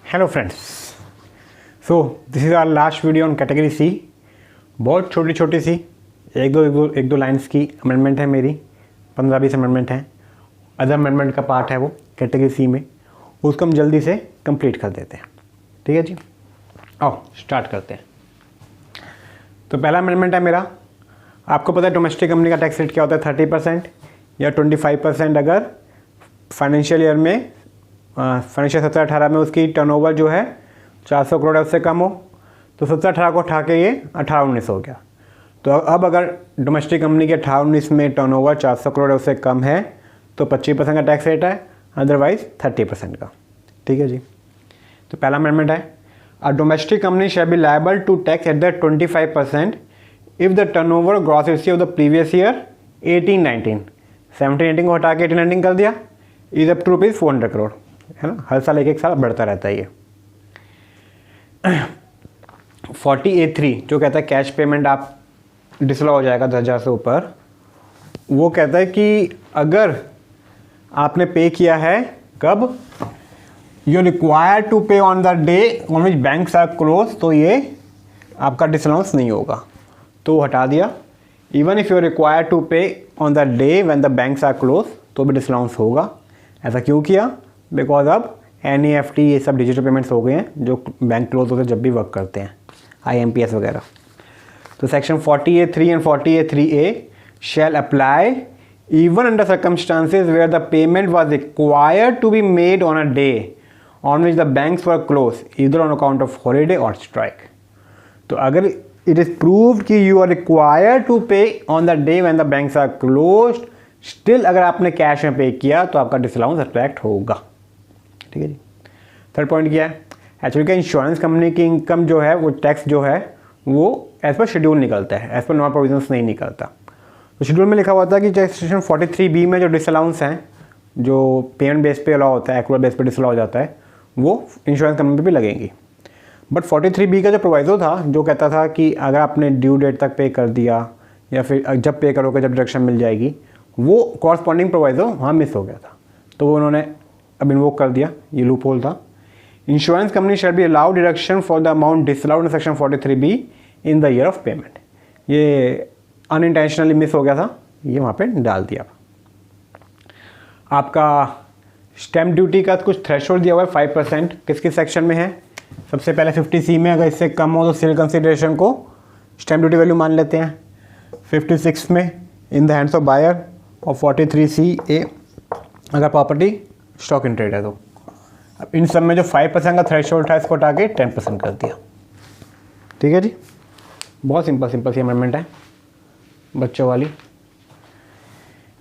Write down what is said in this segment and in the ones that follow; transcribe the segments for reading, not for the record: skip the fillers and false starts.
Hello friends, so this is our last video on category C. बहुत छोटी छोटी सी एक दो लाइंस की अमेंडमेंट है मेरी, 15-20 अमेंडमेंट हैं। अदर अमेंडमेंट का पार्ट है वो कैटेगरी सी में, उसको हम जल्दी से कंप्लीट कर देते हैं। ठीक है जी, आओ स्टार्ट करते हैं। तो पहला अमेंडमेंट है मेरा, आपको पता है डोमेस्टिक कंपनी का टैक्स रेट क्या होता है, 30% या 25% अगर फाइनेंशियल ईयर में फाइनेंशियल 17-18 में उसकी टर्नओवर जो है 400 करोड़ है उससे कम हो, तो 17-18 को उठा के ये 18-19 हो गया। तो अब अगर डोमेस्टिक कंपनी के 18-19 में टर्नओवर 400 करोड़ है उससे कम है तो 25% का टैक्स रेट है, अदरवाइज 30% का। ठीक है जी, तो पहला अमेंडमेंट है, a domestic company shall be liable to tax at the 25% if the turnover gross ratio of the previous year 18-19, 17-18 को हटा के 18-19 कर दिया, इज अप टू ₹400 करोड़, है ना। हर साल एक साल बढ़ता रहता है ये। 40A3 जो कहता है कैश पेमेंट आप डिसअलाउ हो जाएगा 10,000 से ऊपर, वो कहता है कि अगर आपने पे किया है कब, you require to pay on the day on which banks are close, तो ये आपका डिसअलाउंस नहीं होगा, तो हटा दिया। Even if you require to pay on the day when the banks are close, तो भी डिसअलाउंस होगा। ऐसा क्यों किया, बिकॉज अब NEFT ये सब डिजिटल पेमेंट्स हो गए हैं जो बैंक क्लोज होते जब भी वर्क करते हैं, IMPS वगैरह। तो section 40A3 and 40A3A shall apply even under circumstances where the payment was required to be made on a day on which the banks were closed, either on account of holiday or strike. तो अगर it is proved कि you are required to pay on the day when the banks are closed, still अगर आपने cash में पे किया तो आपका डिसअलाउंस अट्रैक्ट होगा। ठीक है जी। थर्ड पॉइंट क्या है, एक्चुअली क्या इंश्योरेंस कंपनी की इनकम जो है वो टैक्स जो है वो एज पर शेड्यूल निकलता है, एज पर नॉन प्रोविजंस नहीं निकलता। तो शेड्यूल में लिखा हुआ था कि सेक्शन 43B में जो डिसअलाउंस हैं, जो पेमेंट बेस पे अलाउ होता है, एक्रूअल बेस पे डिसअलाउ हो जाता है, वो इंश्योरेंस कंपनी पे भी लगेंगी। बट 43B का जो प्रोवाइजो था जो कहता था कि अगर आपने ड्यू डेट तक पे कर दिया या फिर जब पे करोगे जब डिडक्शन मिल जाएगी, वो कॉरस्पॉन्डिंग प्रोवाइजो वहाँ मिस हो गया था, तो वो उन्होंने अब इन्वोक कर दिया, ये लूप होल था। Insurance company shall be allowed deduction for the amount disallowed in section 43B in the year of payment. ये अनइंटेंशनली मिस हो गया था, ये वहाँ पे डाल दिया। आपका स्टैम्प ड्यूटी का कुछ थ्रेशोल्ड दिया हुआ है 5%, किस किस सेक्शन में है। सबसे पहले 50C में अगर इससे कम हो तो सेल कंसिडरेशन को स्टैम्प ड्यूटी वैल्यू मान लेते हैं। 56 में in the hands of buyer, और 43CA अगर प्रॉपर्टी स्टॉक इन ट्रेड है तो। अब इन सब में जो 5% का थ्रेशोल्ड था इसको हटा के 10% कर दिया। ठीक है जी, बहुत सिंपल सी अमेंडमेंट है बच्चों वाली।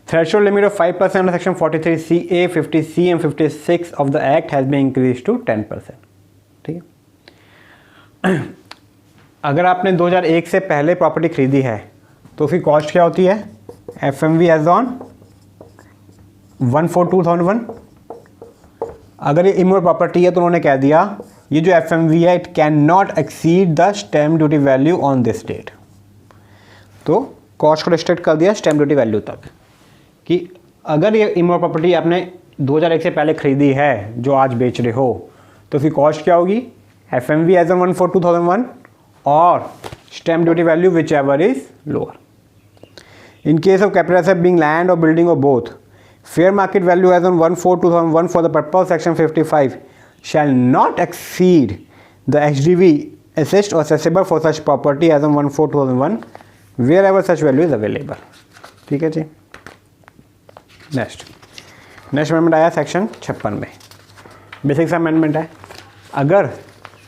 Threshold limit of 5% section 43CA, 50C and 56 of the act has been increase to 10%। ठीक है, अगर आपने 2001 से पहले प्रॉपर्टी खरीदी है तो उसकी कॉस्ट क्या होती है, FMV एज ऑन 1/4/2001। अगर ये इमोर प्रॉपर्टी है तो उन्होंने कह दिया ये जो FMV है it can not exceed the stamp duty value on this date. तो कॉस्ट को रिस्ट्रिक्ट कर दिया स्टैम्प ड्यूटी वैल्यू तक, कि अगर ये इमोर प्रॉपर्टी आपने 2001 से पहले खरीदी है जो आज बेच रहे हो तो उसकी कॉस्ट क्या होगी, FMV एज ऑन 1/4/2001 और stamp duty value which ever is lower. In case of capital asset being land और बिल्डिंग और both, fair market value as on 1/4/2001 for the purpose of section 55 shall not exceed the HDV assessed or assessable for such property as on 1/4/2001 wherever such value is available। ठीक है जी। Next amendment आया section 56 में, basic amendment है। अगर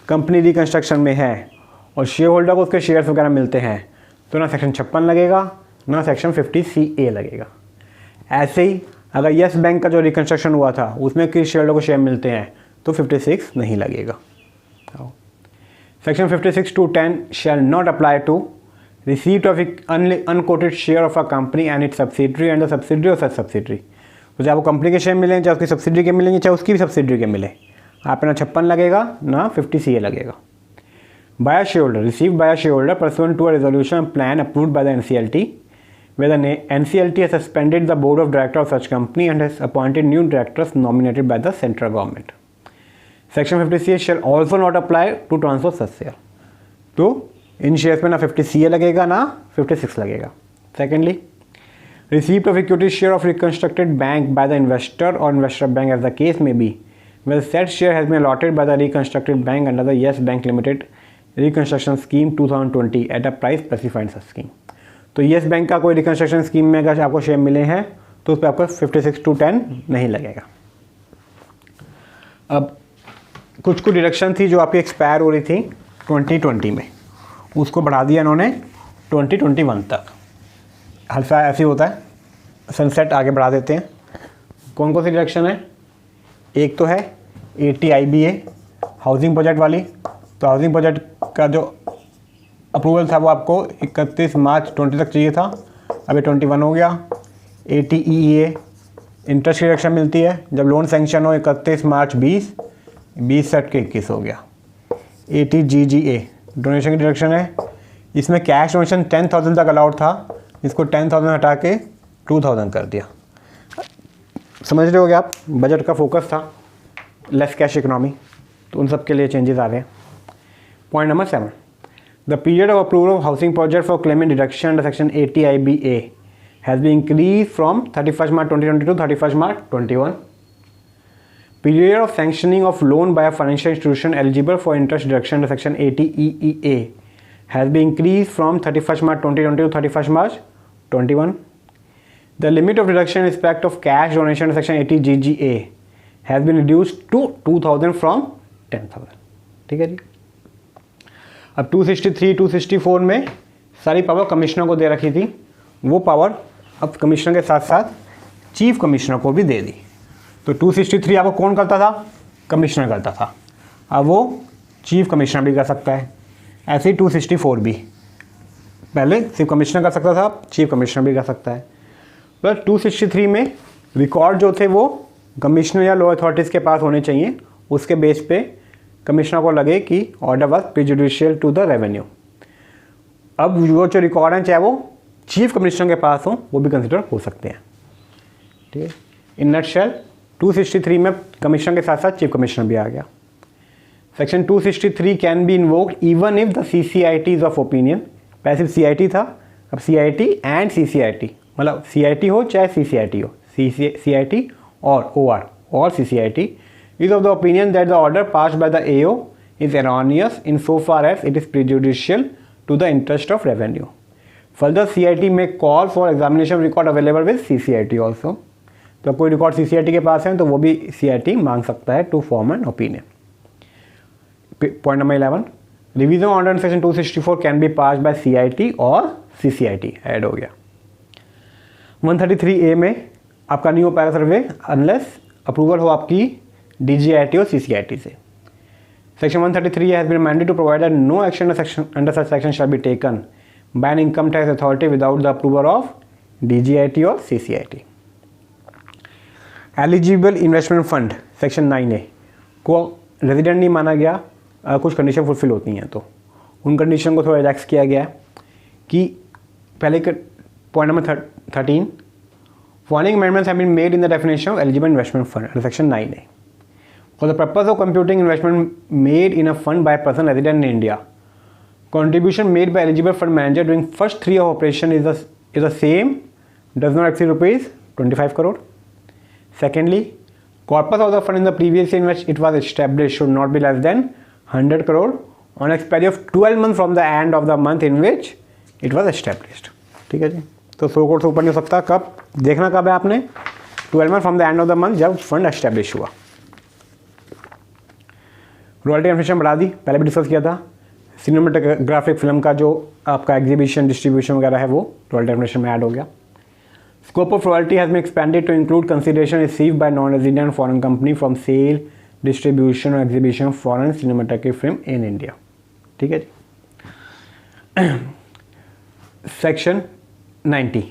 company reconstruction में है और share holder को उसके शेयर्स वगैरह मिलते हैं तो ना सेक्शन 56 लगेगा ना सेक्शन 50CA लगेगा। ऐसे ही अगर येस बैंक का जो रिकंस्ट्रक्शन हुआ था उसमें किसी शेयर को शेयर मिलते हैं तो 56 नहीं लगेगा। Section 56 to 10 shall not apply to receipt of unquoted share of a company and its subsidiary and the subsidiary of such subsidiary। तो चाहे वो कंपनी के शेयर मिलें, चाहे उसकी सब्सिडरी के मिलेंगे, चाहे उसकी भी सब्सिडरी के मिले, आप ना 56 लगेगा ना 50CA लगेगा। By shareholder receive by shareholder pursuant to a resolution plan approved by the NCLT where the NCLT has suspended the board of directors of such company and has appointed new directors nominated by the central government। Section 50 share also not apply to transfer such share. तो in shares में ना 50 लगेगा ना 56 लगेगा। Secondly, receipt of equity share of reconstructed bank by the investor or investor bank as the case may be, where said share has been allotted by the reconstructed bank under the Yes Bank Limited Reconstruction Scheme 2020 at a price specified in such scheme। तो yes bank का कोई reconstruction scheme में अगर आपको share मिले हैं तो उस पर आपको 56/10 नहीं लगेगा। अब कुछ डिडक्शन थी जो आपकी एक्सपायर हो रही थी 2020 में, उसको बढ़ा दिया इन्होंने 2021 तक। हल्का ऐसे होता है, सनसेट आगे बढ़ा देते हैं। कौन कौन सी डिडक्शन है? एक तो है 80 IBA हाउसिंग प्रोजेक्ट वाली। तो हाउसिंग प्रोजेक्ट का जो अप्रूवल था वो आपको 31 मार्च 20 तक चाहिए था, अभी 21 हो गया। 80 EEA इंटरेस्ट की डिडक्शन मिलती है जब लोन सैंक्शन हो 31 मार्च 20 सेट के 21 हो गया। 80 GGA डोनेशन की डिडक्शन है, इसमें कैश डोनेशन 10,000 तक अलाउड था, इसको 10,000 हटा के 2,000 कर दिया। समझ रहे होगे आप, बजट का फोकस था लेस कैश इकोनॉमी, तो उन सब के लिए चेंजेस आ रहे हैं। Point number 7, the period of approval of housing project for claiming deduction under section 80 IBA has been increase from 31 March 2020 to 31 March 21। Period of sanctioning of loan by a financial institution eligible for interest deduction under section 80 EEA has been increased from 31 March 2020 to 31 March 21। The limit of deduction in respect of cash donation section 80 GGA has been reduced to 2,000 from 10,000। ठीक है जी। अब 263 264 में सारी power commissioner को दे रखी थी, वो power अब कमिश्नर के साथ साथ चीफ कमिश्नर को भी दे दी। तो 263 आपको कौन करता था? कमिश्नर करता था, अब वो चीफ कमिश्नर भी कर सकता है। ऐसे ही 264 भी पहले सिर्फ कमिश्नर कर सकता था, चीफ कमिश्नर भी कर सकता है। पर 263 में रिकॉर्ड जो थे वो कमिश्नर या लो अथॉरिटीज़ के पास होने चाहिए, उसके बेस पे कमिश्नर को लगे कि order was prejudicial to the revenue. अब वो जो रिकॉर्ड हैं चाहे वो चीफ कमिश्नर के पास हो, वो भी कंसिडर हो सकते हैं। ठीक है, इन नटशेल 263 में कमिश्नर के साथ साथ चीफ कमिश्नर भी आ गया। Section 263 can be invoked even if the CCIT is of opinion. पहले सिर्फ CIT था, अब CIT एंड CCIT, मतलब CIT हो चाहे CCIT हो, CIT और OR और CCIT is of the opinion that the order passed by the AO is erroneous in so far as it is prejudicial to the interest of revenue. Further, CIT may call for examination record available with CCIT also। तो कोई record CCIT के पास है तो वो भी CIT मांग सकता है to form an opinion. Point number 11, revision order section 264 can be pass by CIT और CCIT ऐड हो गया। 133A में आपका नहीं हो पाएगा सर्वे अनलेस अप्रूवल हो आपकी DGIT और CCIT से। Section 133 has been mandated to provide that no action under such section shall be taken by an income tax authority without the approval of DGIT और CCIT। Eligible investment fund section 9A को resident नहीं माना गया, कुछ condition fulfil होती हैं तो उन कंडीशन को थोड़ा रिलैक्स किया गया है कि पहले point number 13, following amendments have been made in the definition of eligible investment fund under section 9A for the purpose of computing investment made in a fund by person resident in India. Contribution made by eligible fund manager during first 3 years of operation is the same, does not exceed rupees 25 crore। Secondly, corpus of the fund in the previous year in which it was established should not be less than 100 crore on expiry of 12 months from the end of the month in which it was established। ठीक है जी, तो 100 करोड़ से ऊपर नहीं हो सकता। कब देखना, कब है आपने? 12 month from the end of the month जब फंड एस्टेब्लिश हुआ। रॉयल्टी इन्फॉर्मेशन बढ़ा दी, पहले भी डिस्कस किया था। सिनेमेटोग्राफिक फिल्म का जो आपका एग्जीबिशन डिस्ट्रीब्यूशन वगैरह है वो रॉयल्टी इन्फॉर्मेशन में ऐड हो गया। Scope of royalty has been expanded to include consideration received by non resident foreign company from sale distribution और exhibition of foreign cinematographic film in India. ठीक है जी। सेक्शन 90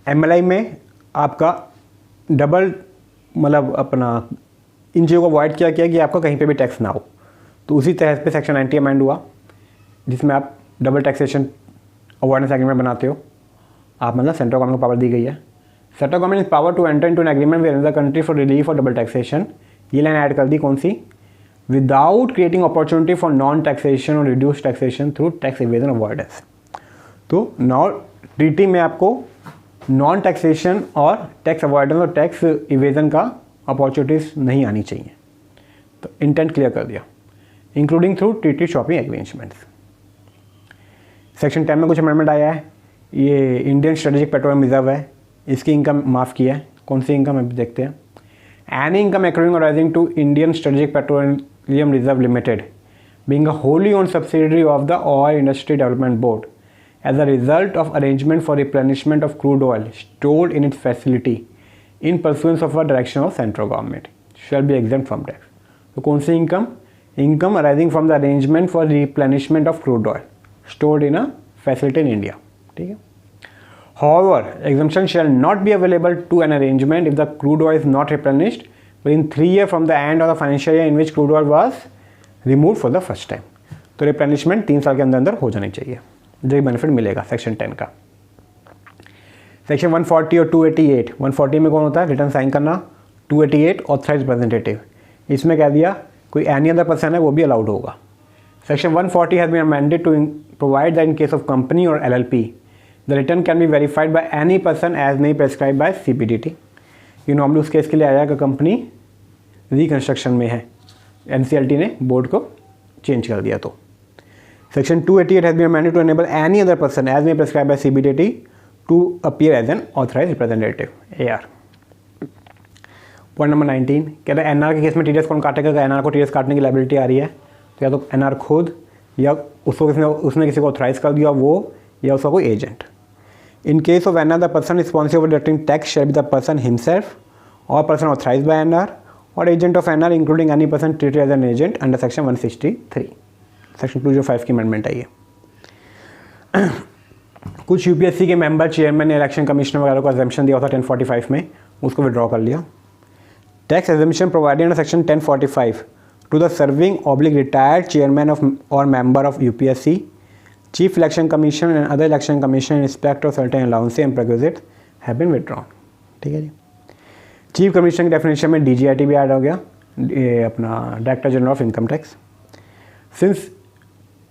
MLI में आपका डबल मतलब अपना इन चीज़ों को अवॉइड किया कि आपका कहीं पे भी टैक्स ना हो, तो उसी तरह पे सेक्शन 90 अमेंड हुआ जिसमें आप डबल टैक्सेशन अवॉइडेंस एग्रीमेंट बनाते हो। आप मतलब सेंट्रल गवर्नमेंट को पावर दी गई है। Central government is power to enter into an agreement with another country for relief और डबल टैक्सेशन। ये लाइन ऐड कर दी, कौन सी? Without creating opportunity for non taxation और reduce taxation through tax evasion avoidance. तो नॉन ट्रीटी में आपको नॉन टैक्सेशन और टैक्स अवॉइडेंस और टैक्स इवेजन का अपॉर्चुनिटीज नहीं आनी चाहिए। तो इंटेंट क्लियर कर दिया, including through treaty shopping agreements. Section 10 में कुछ अमेंडमेंट आया है। ये इंडियन स्ट्रेटेजिक पेट्रोलियम रिजर्व है, इसकी इनकम माफ़ किया है। कौन सी इनकम है देखते हैं। एनी इनकम एक्रूइंग और arising to Indian strategic petroleum reserve limited being a wholly owned subsidiary of the oil industry development board as a result of arrangement for replenishment of crude oil stored in its facility in pursuance of a direction of central government shall be exempt from tax। तो कौन सी income? Income arising from the arrangement for replenishment of crude oil stored in a facility in India। ठीक है। However, exemption shall not be available to an arrangement if the crude oil is not replenished within 3 years from the end of the financial year in which crude oil was removed for the first time। तो replenishment 3 साल के अंदर हो जानी चाहिए, जो ही benefit मिलेगा section 10 का। सेक्शन 140 और 288। 140 में कौन होता है? रिटर्न साइन करना। 288 ऑथराइज रिप्रेजेंटेटिव। इसमें कह दिया कोई एनी अदर पर्सन है वो भी अलाउड होगा। Section 140 has been amended to provide that in case of company और LLP the return can be verified by any person as may prescribe by CBDT। ये नॉर्मली उस केस के लिए आया कि कंपनी रिकंस्ट्रक्शन में है, NCLT ने बोर्ड को चेंज कर दिया। तो Section 288 has been amended to enable any other person as may prescribed by CBDT to appear as an authorized representative AR। Point number 19 कहता है NR के केस में TDS कौन काटेगा? अगर NR को TDS काटने की लायबिलिटी आ रही है तो या तो NR खुद या उसको उसने किसी को ऑथराइज कर दिया वो, या उसका कोई agent. In case of NR the person responsible for deducting tax shall be the person himself और पर्सन ऑथराइज बाय NR और agent of NR including any person treated as an agent under section 163। Section 205 की amendment आई है। कुछ UPSC के member, chairman, election commissioner वगैरह को exemption दिया था 1045 में, उसको विड्रॉ कर लिया। Tax exemption provided under section 1045 to the serving oblique retired chairman of और member of UPSC, chief election commission and other election commission in respect of certain allowances and perquisite have been withdrawn. ठीक है जी। Chief commissioner की definition में DGIT भी add हो गया, अपना director general of income tax. Since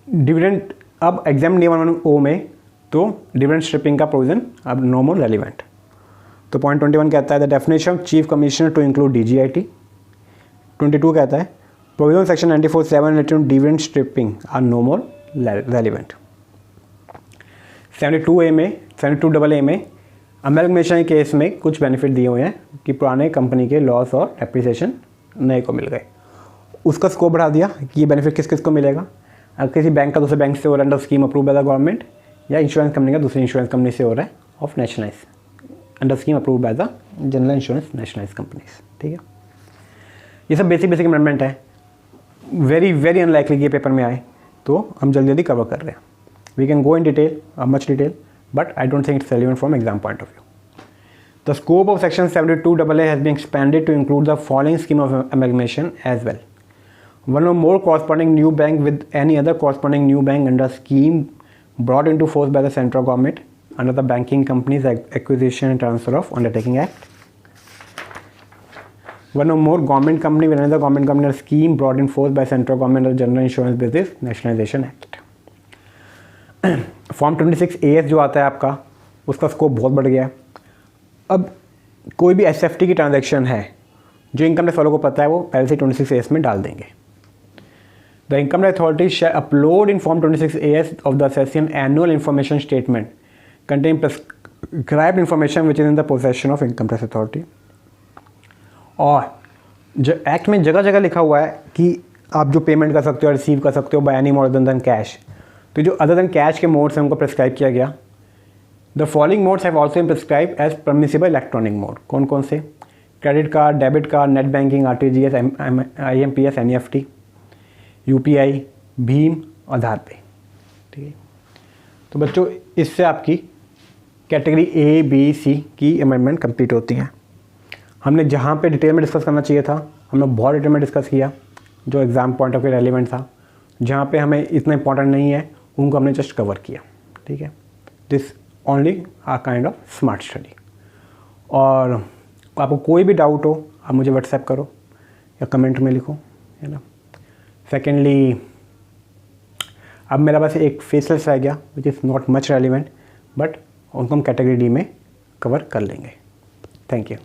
dividend अब एग्जाम नहीं 11O में, तो डिविडेंड स्ट्रिपिंग का प्रोविजन अब नो मोर रेलिवेंट। तो पॉइंट 21 कहता है the definition of chief commissioner to include DGIT। 22 कहता है provision section 94(7) related to dividend stripping are no more relevant. 72A में 72AA में अमेलगमेशन केस में कुछ बेनिफिट दिए हुए हैं कि पुराने कंपनी के लॉस और डेप्रिसिएशन नए को मिल गए, उसका स्कोप बढ़ा दिया कि ये बेनिफिट किस किस को मिलेगा। अगर किसी बैंक का दूसरे बैंक से हो रहा है under scheme approve by the government, या इंश्योरेंस कंपनी का दूसरी इंश्योरेंस कंपनी से हो रहा है of nationalise under scheme approve by the general insurance nationalise companies. ठीक है, ये सब बेसिक अमेंडमेंट है। वेरी वेरी अनलाइकली ये पेपर में आए, तो हम जल्दी जल्दी कवर कर रहे हैं। We can go in detail, much detail, but I don't think it's relevant from exam point of view. The scope of section 72AA has been expanded to include the following scheme of amalgamation as well. One or more corresponding new bank with any other corresponding new bank under scheme brought into force by the central government under the Banking Companies Acquisition and Transfer of Undertaking Act. One or more government company with another government company under scheme brought in force by central government under General Insurance Business Nationalization Act. Form 26AS जो आता है आपका, उसका scope बहुत बढ़ गया है। अब कोई भी SFT की ट्रांजैक्शन है जो इनकम टैक्स वालों को पता है, वो पहले से 26AS में डाल देंगे। The income tax authority shall upload in Form 26AS of the assessment annual information statement containing prescribed information which is in the possession of income tax authority। और एक्ट में जगह जगह लिखा हुआ है कि आप जो पेमेंट कर सकते हो, रिसीव कर सकते हो by any mode other than cash. तो जो अदर देन कैश के मोड्स हैं उनको प्रिस्क्राइब किया गया। The following modes have also been prescribe as permissible electronic mode. कौन कौन से? Credit card, debit card, net banking, RTGS, IMPS, NEFT, UPI, भीम, आधार पे। ठीक है, तो बच्चों इससे आपकी कैटेगरी A, B, C की अमेंडमेंट कंप्लीट होती हैं। हमने जहाँ पे डिटेल में डिस्कस करना चाहिए था, हमने बहुत डिटेल में डिस्कस किया, जो exam point of view relevant था। जहाँ पे हमें इतना इंपॉर्टेंट नहीं है उनको हमने जस्ट कवर किया। ठीक है, this only a kind of smart study. और आपको कोई भी डाउट हो आप मुझे व्हाट्सएप करो या कमेंट में लिखो, है ना। सेकेंडली अब मेरा पास एक फेसलेस रह गया which is not much relevant, but उनको हम कैटेगरी डी में कवर कर लेंगे। Thank you.